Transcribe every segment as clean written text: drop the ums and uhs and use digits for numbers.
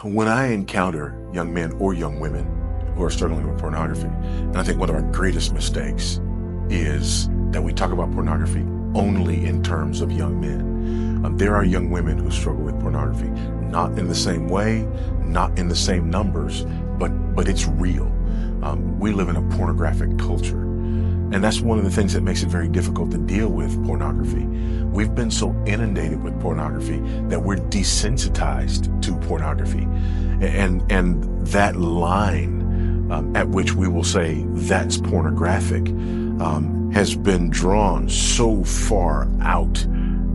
when I encounter young men or young women who are struggling with pornography, and I think one of our greatest mistakes is that we talk about pornography only in terms of young men. There are young women who struggle with pornography, not in the same way, not in the same numbers, but it's real. We live in a pornographic culture. And that's one of the things that makes it very difficult to deal with pornography. We've been so inundated with pornography that we're desensitized to pornography. And that line at which we will say that's pornographic has been drawn so far out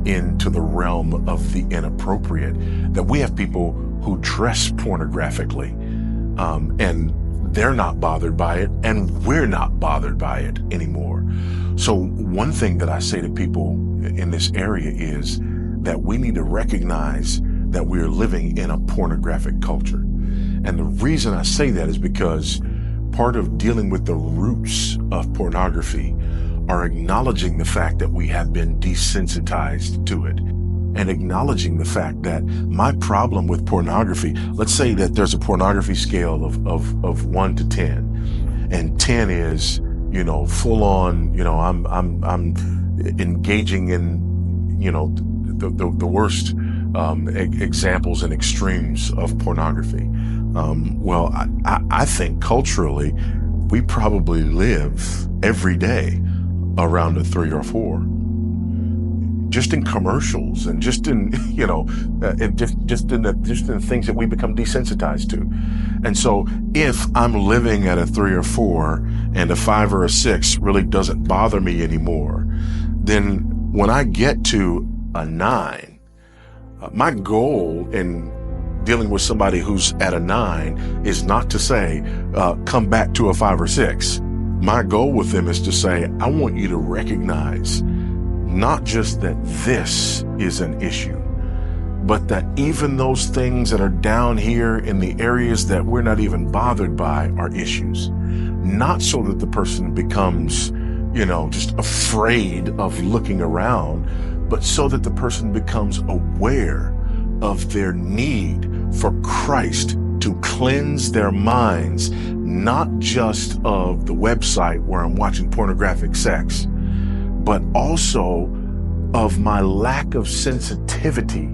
into the realm of the inappropriate that we have people who dress pornographically and they're not bothered by it, and we're not bothered by it anymore. So one thing that I say to people in this area is that we need to recognize that we're living in a pornographic culture. And the reason I say that is because part of dealing with the roots of pornography are acknowledging the fact that we have been desensitized to it, and acknowledging the fact that my problem with pornography, let's say that there's a pornography scale of 1 to 10, and 10 is, full on, I'm engaging in, the worst examples and extremes of pornography. Well, I think culturally, we probably live every day around a 3 or 4. Just in commercials and just in, and just in the things that we become desensitized to. And so if I'm living at a 3 or 4 and a 5 or a 6 really doesn't bother me anymore, then when I get to a 9, my goal in dealing with somebody who's at a 9 is not to say, come back to a 5 or 6. My goal with them is to say, I want you to recognize not just that this is an issue, but that even those things that are down here in the areas that we're not even bothered by are issues. Not so that the person becomes, just afraid of looking around, but so that the person becomes aware of their need for Christ to cleanse their minds, not just of the website where I'm watching pornographic sex, but also of my lack of sensitivity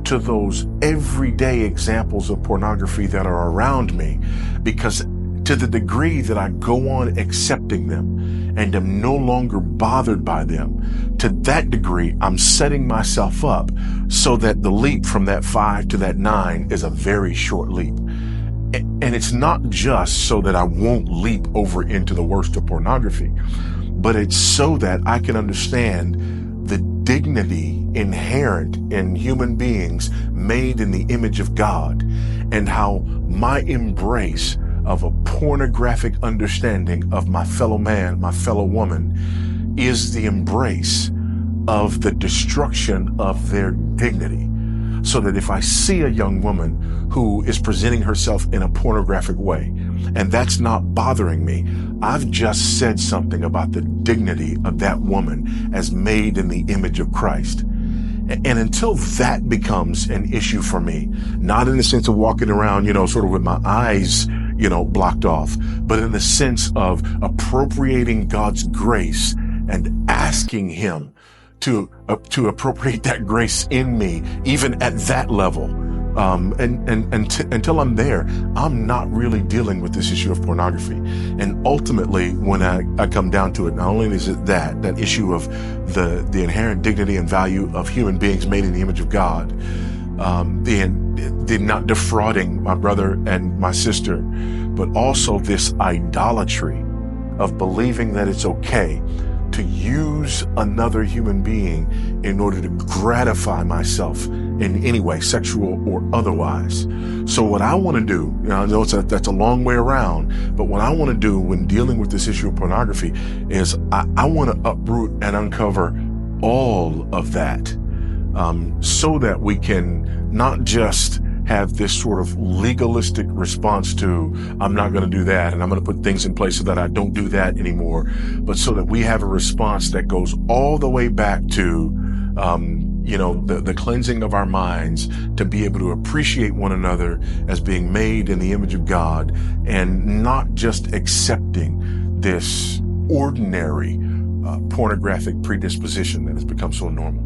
to those everyday examples of pornography that are around me, because to the degree that I go on accepting them and am no longer bothered by them, to that degree, I'm setting myself up so that the leap from that 5 to that 9 is a very short leap. And it's not just so that I won't leap over into the worst of pornography, but it's so that I can understand the dignity inherent in human beings made in the image of God, and how my embrace of a pornographic understanding of my fellow man, my fellow woman, is the embrace of the destruction of their dignity. So that if I see a young woman who is presenting herself in a pornographic way, and that's not bothering me, I've just said something about the dignity of that woman as made in the image of Christ. And until that becomes an issue for me, not in the sense of walking around, sort of with my eyes, blocked off, but in the sense of appropriating God's grace and asking Him to appropriate that grace in me, even at that level. Until I'm there, I'm not really dealing with this issue of pornography. And ultimately, when I come down to it, not only is it that issue of the inherent dignity and value of human beings made in the image of God, the not defrauding my brother and my sister, but also this idolatry of believing that it's okay to use another human being in order to gratify myself in any way, sexual or otherwise. So what I want to do, I know that's a long way around, but what I want to do when dealing with this issue of pornography is I want to uproot and uncover all of that, so that we can not just have this sort of legalistic response to, I'm not going to do that, and I'm going to put things in place so that I don't do that anymore, but so that we have a response that goes all the way back to, the cleansing of our minds to be able to appreciate one another as being made in the image of God, and not just accepting this ordinary pornographic predisposition that has become so normal.